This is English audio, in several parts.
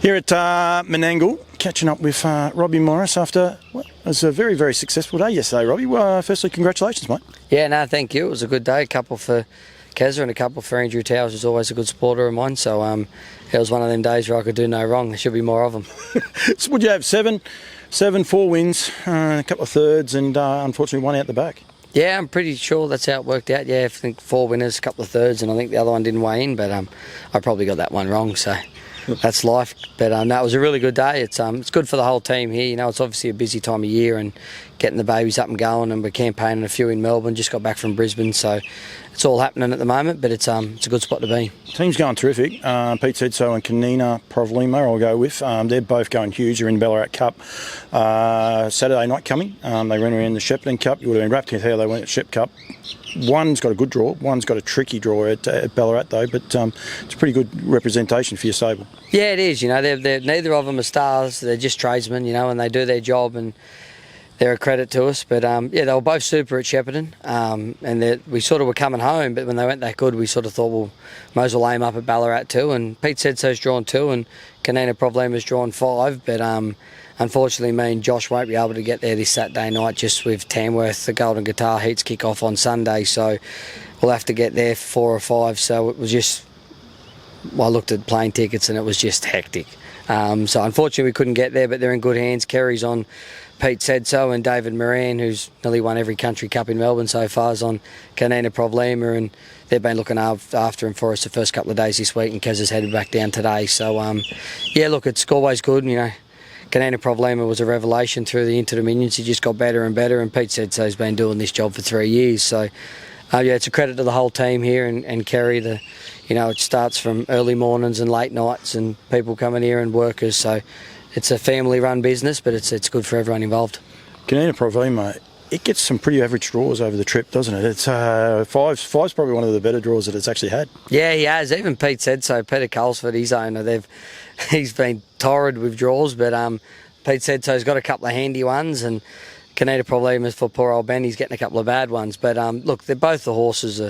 Here at Menangle, catching up with Robbie Morris after what was a very, very successful day yesterday, Robbie. Firstly, congratulations, mate. Yeah, no, thank you. It was a good day. A couple for Keza and a couple for Andrew Towers, who's always a good supporter of mine. So it was one of them days where I could do no wrong. There should be more of them. So would you have seven, 4 wins, a couple of thirds, and unfortunately one out the back? Yeah, I'm pretty sure that's how it worked out. Yeah, I think 4 winners, a couple of thirds, and I think the other one didn't weigh in, but I probably got that one wrong, so that's life. But that was a really good day. It's good for the whole team here. You know, it's obviously a busy time of year and getting the babies up and going, and we're campaigning a few in Melbourne, just got back from Brisbane, so it's all happening at the moment, but it's a good spot to be. Team's going terrific. Pete said so, and Kanina Provlima I'll go with. They're both going huge. They're in the Ballarat Cup Saturday night coming. They ran around the Shepparton Cup. You would have been wrapped in how they went at Shep Cup. One's got a good draw, one's got a tricky draw at Ballarat though, but it's a pretty good representation for your stable. Yeah, it is. You know, they're neither of them are stars. They're just tradesmen, you know, and they do their job, and they're a credit to us. But yeah, they were both super at Shepparton, and we sort of were coming home, but when they went that good, we sort of thought, well, might as well aim up at Ballarat too. And Pete said so's drawn 2, and Kanina Provlima's drawn 5, but unfortunately, me and Josh won't be able to get there this Saturday night, just with Tamworth, the Golden Guitar Heats kick off on Sunday, so we'll have to get there for 4 or 5. So it was just, well, I looked at plane tickets and it was just hectic. So unfortunately we couldn't get there, but they're in good hands. Kerrie's on Pete Said So, and David Moran, who's nearly won every country cup in Melbourne so far, is on Kanina Provlima, and they've been looking after him for us the first couple of days this week, and Kez has headed back down today. So yeah, look, it's always good, you know. Kanina Provlima was a revelation through the Inter-Dominions. He just got better and better, and Pete Said So has been doing this job for 3 years. So yeah, it's a credit to the whole team here, and Kerrie. You know, it starts from early mornings and late nights, and people coming here and workers. So it's a family-run business, but it's good for everyone involved. Kanina Provlima, it gets some pretty average draws over the trip, doesn't it? It's five's probably one of the better draws that it's actually had. Yeah, he has. Even Pete Said So. Peter Culsford, his owner, he's been torrid with draws, but Pete Said So's got a couple of handy ones, and Kanina Provlima's for poor old Ben. He's getting a couple of bad ones. But look, they're both the horses.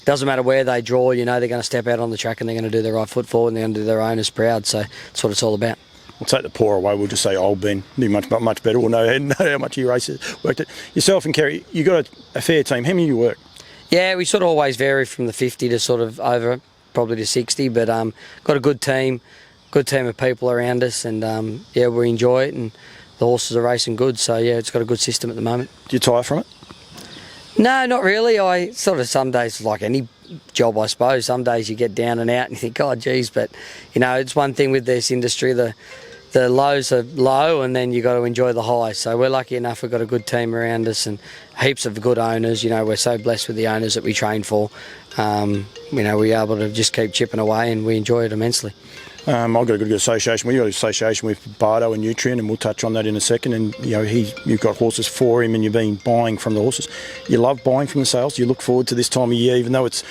Doesn't matter where they draw, you know, they're going to step out on the track and they're going to do their right foot forward, and they're going to do their owners proud. So that's what it's all about. We'll take the poor away. We'll just say old Ben. Be much better. We'll know how much he races worked it. Yourself and Kerrie, you got a fair team. How many do you work? Yeah, we sort of always vary from the 50 to sort of over, probably to 60. But got a good team of people around us, and yeah, we enjoy it, and the horses are racing good. So yeah, it's got a good system at the moment. Do you tire from it? No, not really. I sort of, some days, like any job, I suppose, some days you get down and out and you think, oh, geez, but, you know, it's one thing with this industry, the lows are low, and then you got to enjoy the highs. So we're lucky enough we've got a good team around us and heaps of good owners. You know, we're so blessed with the owners that we train for. You know, we're able to just keep chipping away, and we enjoy it immensely. I've got a good association. We've got an association with Bardo and Nutrien, and we'll touch on that in a second. And you know, you've got horses for him, and you've been buying from the horses. You love buying from the sales. You look forward to this time of year, even though it's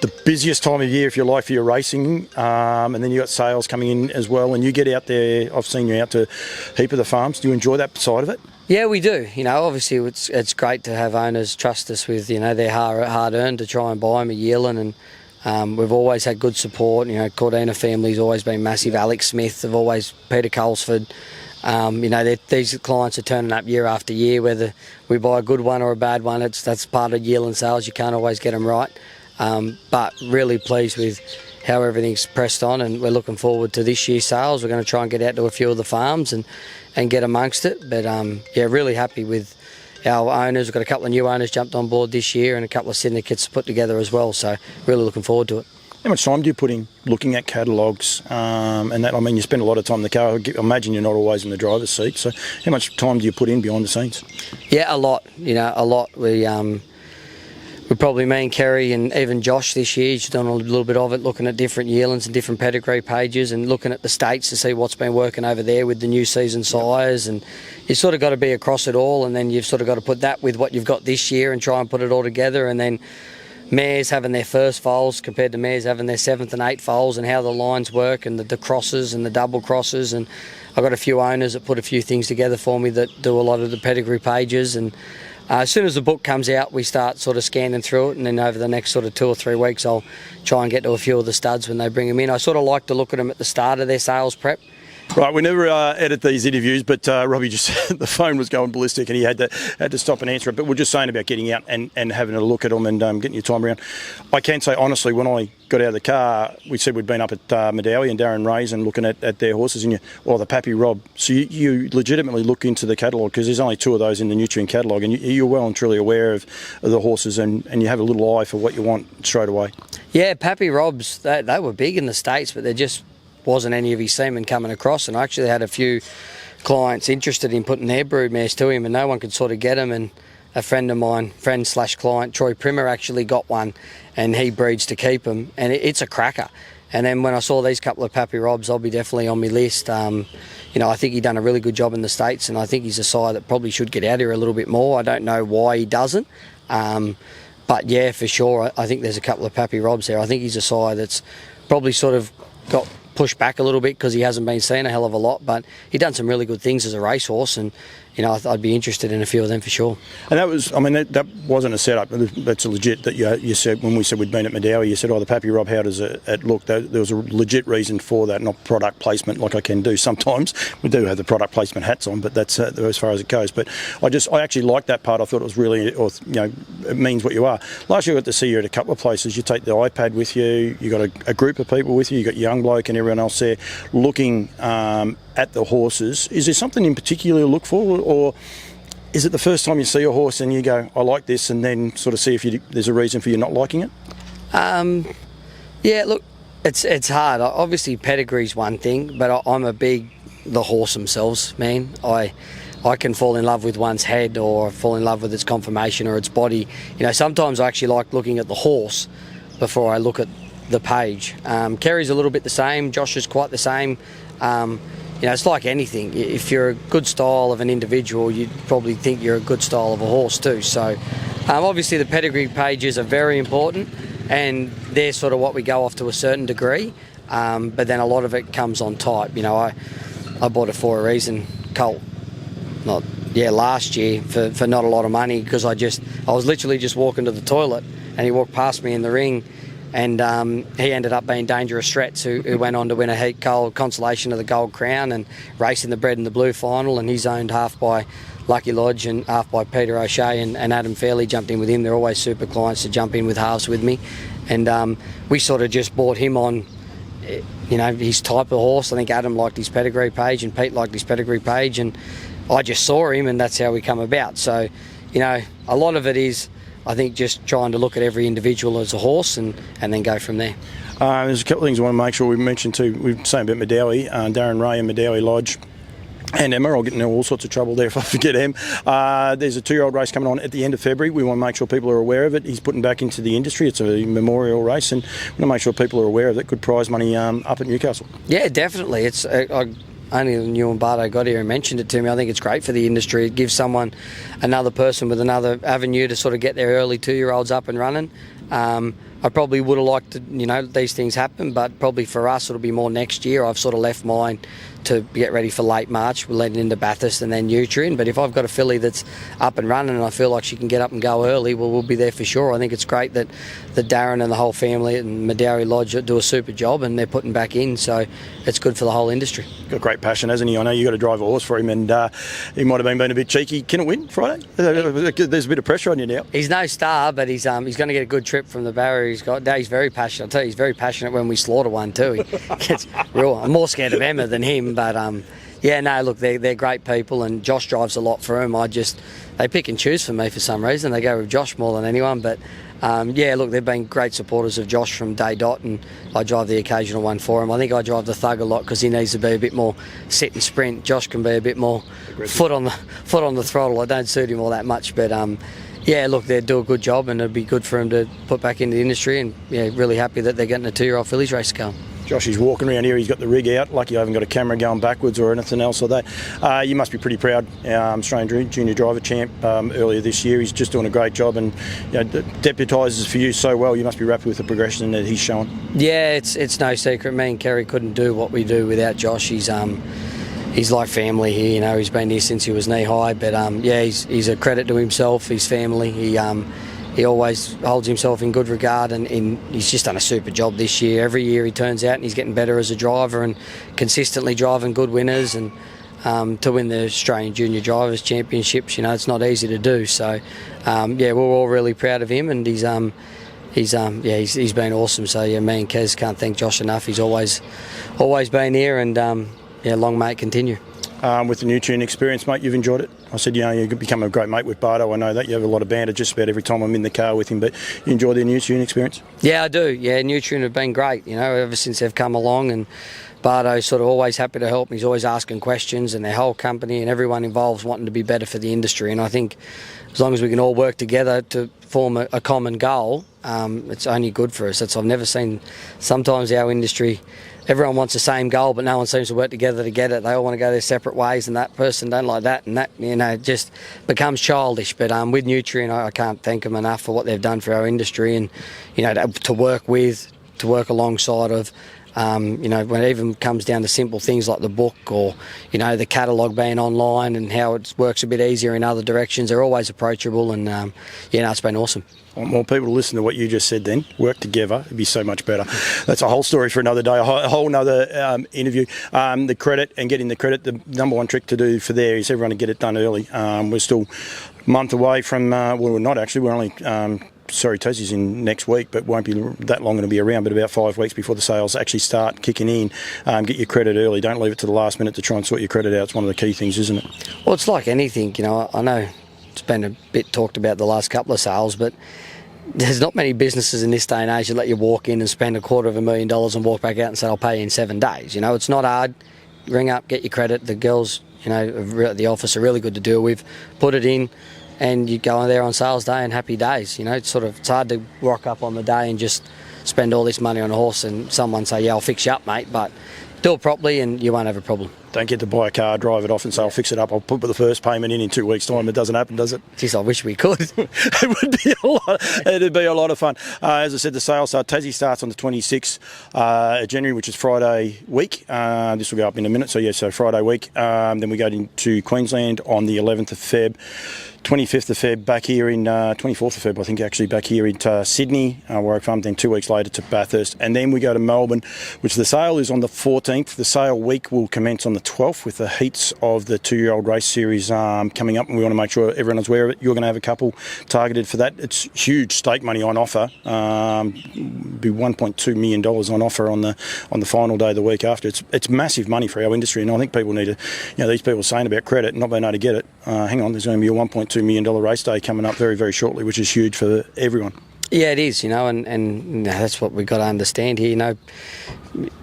the busiest time of year, if you like, for your racing. And then you got sales coming in as well. And you get out there. I've seen you out to a heap of the farms. Do you enjoy that side of it? Yeah, we do. You know, obviously it's great to have owners trust us with, you know, their hard earned to try and buy them a yearling, and we've always had good support. You know, Cordina family's always been massive. Alex Smith have always, Peter Culsford. You know, these clients are turning up year after year. Whether we buy a good one or a bad one, that's part of yearling sales. You can't always get them right. But really pleased with how everything's pressed on, and we're looking forward to this year's sales. We're going to try and get out to a few of the farms and get amongst it. But yeah, really happy with our owners. We've got a couple of new owners jumped on board this year, and a couple of syndicates put together as well. So really looking forward to it. How much time do you put in looking at catalogues and that? I mean, you spend a lot of time in the car. I imagine you're not always in the driver's seat. So how much time do you put in behind the scenes? Yeah, a lot. You know, a lot. We probably, me and Kerrie and even Josh this year, he's done a little bit of it, looking at different yearlings and different pedigree pages, and looking at the states to see what's been working over there with the new season sires. And you've sort of got to be across it all, and then you've sort of got to put that with what you've got this year and try and put it all together. And then mares having their first foals compared to mares having their 7th and 8th foals, and how the lines work, and the crosses and the double crosses. And I've got a few owners that put a few things together for me that do a lot of the pedigree pages, and As soon as the book comes out, we start sort of scanning through it, and then over the next sort of 2 or 3 weeks, I'll try and get to a few of the studs when they bring them in. I sort of like to look at them at the start of their sales prep. Right, we never edit these interviews, but Robbie just the phone was going ballistic and he had to stop and answer it. But we're just saying about getting out and having a look at them and getting your time around. I can say honestly, when I got out of the car, we said we'd been up at Medowie and Darren Ray's and looking at their horses, and the Pappy Rob. So you legitimately look into the catalogue, because there's only 2 of those in the Nutrien catalogue, and you're well and truly aware of the horses, and you have a little eye for what you want straight away. Yeah, Pappy Robs, they were big in the States, but there just wasn't any of his semen coming across, and I actually had a few clients interested in putting their broodmares to him, and no one could sort of get them. And a friend of mine, friend/client, Troy Primer, actually got one, and he breeds to keep them, and it's a cracker. And then when I saw these couple of Pappy Robs, I'll be definitely on my list. I think he done a really good job in the States, and I think he's a sire that probably should get out here a little bit more. I don't know why he doesn't, but yeah, for sure, I think there's a couple of Pappy Robs there. I think he's a sire that's probably sort of got pushed back a little bit because he hasn't been seen a hell of a lot, but he done some really good things as a racehorse, and I'd be interested in a few of them for sure. And that was, that wasn't a setup. That's a legit that you said, when we said we'd been at Medowie, you said, the Pappy Rob, how does it look? There was a legit reason for that, not product placement like I can do sometimes. We do have the product placement hats on, but that's as far as it goes. But I actually liked that part. I thought it was really, it means what you are. Last year I got to see you at a couple of places. You take the iPad with you, you got a group of people with you, you got young bloke and everyone else there looking at the horses. Is there something in particular you look for, or is it the first time you see a horse and you go, I like this, and then sort of see if there's a reason for you not liking it? Yeah, look, it's hard. Obviously, pedigree's one thing, but I'm a big the horse themselves man. I can fall in love with one's head, or fall in love with its conformation or its body. Sometimes I actually like looking at the horse before I look at the page. Kerrie's a little bit the same. Josh is quite the same. It's like anything. If you're a good style of an individual, you'd probably think you're a good style of a horse too. So obviously the pedigree pages are very important, and they're sort of what we go off to a certain degree, but then a lot of it comes on type. I bought a For a Reason colt last year for not a lot of money, because I was literally just walking to the toilet and he walked past me in the ring. And he ended up being Dangerous Threats, who went on to win a heat consolation of the Gold Crown and race in the Bred and the Blue final. And he's owned half by Lucky Lodge and half by Peter O'Shea, and Adam Fairley jumped in with him. They're always super clients to jump in with halves with me. And we sort of just bought him on, his type of horse. I think Adam liked his pedigree page and Pete liked his pedigree page. And I just saw him, and that's how we come about. So, a lot of it is, I think, just trying to look at every individual as a horse and then go from there. There's a couple of things I want to make sure we mention too. We were saying about Medowie, Darren Ray and Medowie Lodge, and Emma. I'll get into all sorts of trouble there if I forget him. There's a 2-year-old race coming on at the end of February. We want to make sure people are aware of it. He's putting back into the industry. It's a memorial race, and we want to make sure people are aware of it. Good prize money up at Newcastle. Yeah, definitely. It's only you and Bardo got here and mentioned it to me. I think it's great for the industry. It gives someone, another person with another avenue to sort of get their early 2-year-olds up and running. I probably would have liked to, these things happen, but probably for us it'll be more next year. I've sort of left mine to get ready for late March. We're letting into Bathurst and then Nutrien. But if I've got a filly that's up and running and I feel like she can get up and go early, well, we'll be there for sure. I think it's great that Darren and the whole family and Medowie Lodge do a super job, and they're putting back in. So it's good for the whole industry. Got great passion, hasn't he? I know you got to drive a horse for him, and he might have been being a bit cheeky. Can it win Friday? There's a bit of pressure on you now. He's no star, but he's going to get a good trip from the barrier he's got. He's very passionate. I'll tell you, he's very passionate when we slaughter one too. He gets real. I'm more scared of Emma than him, but look, they're great people, and Josh drives a lot for him. They pick and choose for me for some reason. They go with Josh more than anyone, but look, they've been great supporters of Josh from day dot, and I drive the occasional one for him. I think I drive the Thug a lot because he needs to be a bit more sit and sprint. Josh can be a bit more foot on the throttle. I don't suit him all that much, but look, they do a good job, and it'd be good for him to put back into the industry, and really happy that they're getting a 2-year-old fillies race going. Josh is walking around here, he's got the rig out. Lucky I haven't got a camera going backwards or anything else like that. You must be pretty proud. Australian Junior Driver Champ earlier this year. He's just doing a great job, and deputises for you so well. You must be happy with the progression that he's showing. Yeah, it's no secret. Me and Kerrie couldn't do what we do without Josh. He's he's like family here. You know, he's been here since he was knee high. But yeah, he's a credit to himself, his family. He always holds himself in good regard, and he's just done a super job this year. Every year he turns out and he's getting better as a driver and consistently driving good winners. And to win the Australian Junior Drivers Championships, you know, it's not easy to do. So yeah, we're all really proud of him, and he's been awesome. So yeah, me and Kez can't thank Josh enough. He's always been here, and yeah, long may it continue. With the Nutrien experience, mate, you've enjoyed it. I said, you know, you've become a great mate with Bardo. I know that you have a lot of banter just about every time I'm in the car with him. But you enjoy the Nutrien experience? Yeah, I do. Yeah, Nutrien have been great. You know, ever since they've come along, and Bardo's sort of always happy to help. He's always asking questions, and their whole company and everyone involved wanting to be better for the industry. And I think as long as we can all work together to form a common goal, it's only good for us. I've never seen. Sometimes our industry, everyone wants the same goal, but no one seems to work together to get it. They all want to go their separate ways, and that person don't like that, and that, you know, just becomes childish. But with Nutrien, I can't thank them enough for what they've done for our industry, and you know, to work with, to work alongside of. You know, when it even comes down to simple things like the book, or you know, the catalogue being online, and how it works a bit easier in other directions, they're always approachable, and yeah, no, it's been awesome. I want more people to listen to what you just said then. Work together, it'd be so much better. That's a whole story for another day, a whole another interview. The credit and getting the credit, the number one trick to do for there is everyone to get it done early. We're still a month away from, well, we're not actually, we're only... Sorry, Tassie's in next week, but won't be that long to be around, but about 5 weeks before the sales actually start kicking in. Get your credit early. Don't leave it to the last minute to try and sort your credit out. It's one of the key things, isn't it? Well, it's like anything, you know. I know it's been a bit talked about the last couple of sales, but there's not many businesses in this day and age that let you walk in and spend $250,000 and walk back out and say, I'll pay you in 7 days. You know, it's not hard. Ring up, get your credit. The girls, you know, at the office are really good to deal with. Put it in, and you go in there on sales day and happy days. You know, it's hard to rock up on the day and just spend all this money on a horse and someone say, yeah, I'll fix you up, mate, but do it properly and you won't have a problem. Don't get to buy a car, drive it off and say, I'll fix it up, I'll put the first payment in 2 weeks' time. It doesn't happen, does it? Jeez, I wish we could. It'd be a lot of fun. As I said, the sales start. Tassie starts on the 26th of January, which is Friday week. This will go up in a minute, so Friday week. Then we go into Queensland on the 11th of Feb. 25th of Feb back here in 24th of Feb, I think, actually back here in Sydney, Warwick Farm. Then 2 weeks later to Bathurst, and then we go to Melbourne, which the sale is on the 14th. The sale week will commence on the 12th with the heats of the 2-year-old race series coming up, and we want to make sure everyone's aware of it. You're going to have a couple targeted for that. It's huge stake money on offer. Be $1.2 million on offer on the final day of the week after. It's massive money for our industry, and I think people need to, you know, these people are saying about credit and not being able to get it. Hang on, there's going to be a $1.2 million race day coming up very, very shortly, which is huge for everyone. Yeah, it is, you know, and that's what we've got to understand here. You know,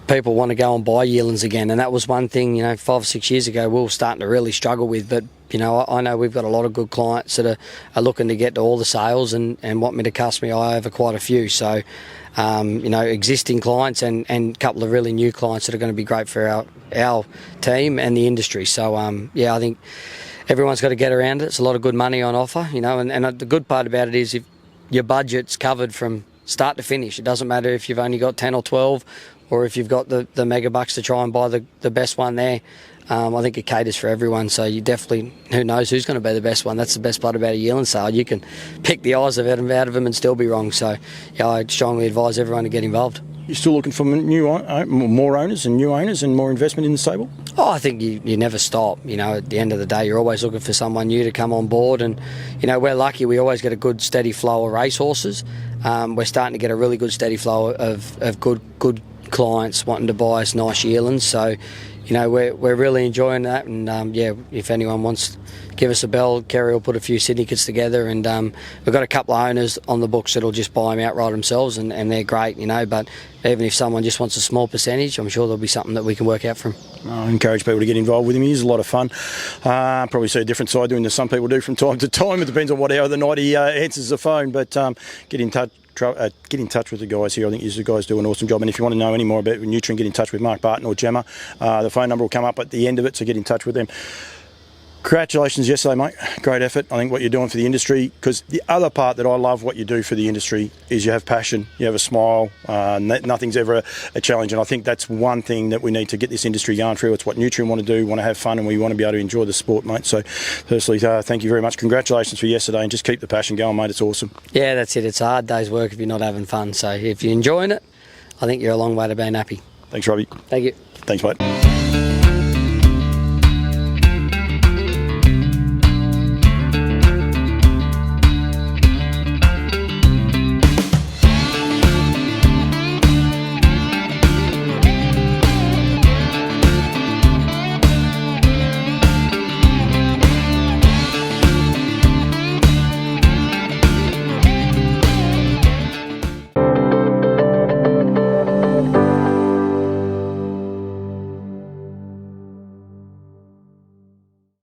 people want to go and buy yearlings again, and that was one thing, you know, 5 or 6 years ago we were starting to really struggle with. But, you know, I know we've got a lot of good clients that are looking to get to all the sales and want me to cast my eye over quite a few. So, you know, existing clients and a couple of really new clients that are going to be great for our team and the industry. So, yeah, I think everyone's got to get around it. It's a lot of good money on offer, you know, and the good part about it is if your budget's covered from start to finish. It doesn't matter if you've only got 10 or 12 or if you've got the mega bucks to try and buy the best one there. I think it caters for everyone, so you definitely, who knows who's going to be the best one. That's the best part about a yearling sale. You can pick the eyes out of them and still be wrong. So yeah, I strongly advise everyone to get involved. You're still looking for more owners and new owners and more investment in the stable? Oh, I think you never stop. You know, at the end of the day, you're always looking for someone new to come on board. And, you know, we're lucky. We always get a good, steady flow of racehorses. We're starting to get a really good, steady flow of good clients wanting to buy us nice yearlings. So, you know, we're really enjoying that. And, yeah, if anyone wants, give us a bell. Kerrie will put a few syndicates together, and we've got a couple of owners on the books that'll just buy them outright themselves, and they're great, you know. But even if someone just wants a small percentage, I'm sure there'll be something that we can work out from. I encourage people to get involved with him. He's a lot of fun. Probably see a different side to him than some people do from time to time. It depends on what hour of the night he answers the phone. But get in touch. Get in touch with the guys here. I think the guys do an awesome job. And if you want to know any more about Nutrien, get in touch with Mark Barton or Gemma. The phone number will come up at the end of it, so get in touch with them. Congratulations yesterday, mate. Great effort. I think what you're doing for the industry, because the other part that I love what you do for the industry is you have passion, you have a smile, nothing's ever a challenge, and I think that's one thing that we need to get this industry going through. It's what Nutrien want to do, want to have fun, and we want to be able to enjoy the sport, mate. So firstly, thank you very much. Congratulations for yesterday, and just keep the passion going, mate. It's awesome. Yeah, that's it. It's a hard day's work if you're not having fun. So if you're enjoying it, I think you're a long way to being happy. Thanks, Robbie. Thank you. Thanks, mate.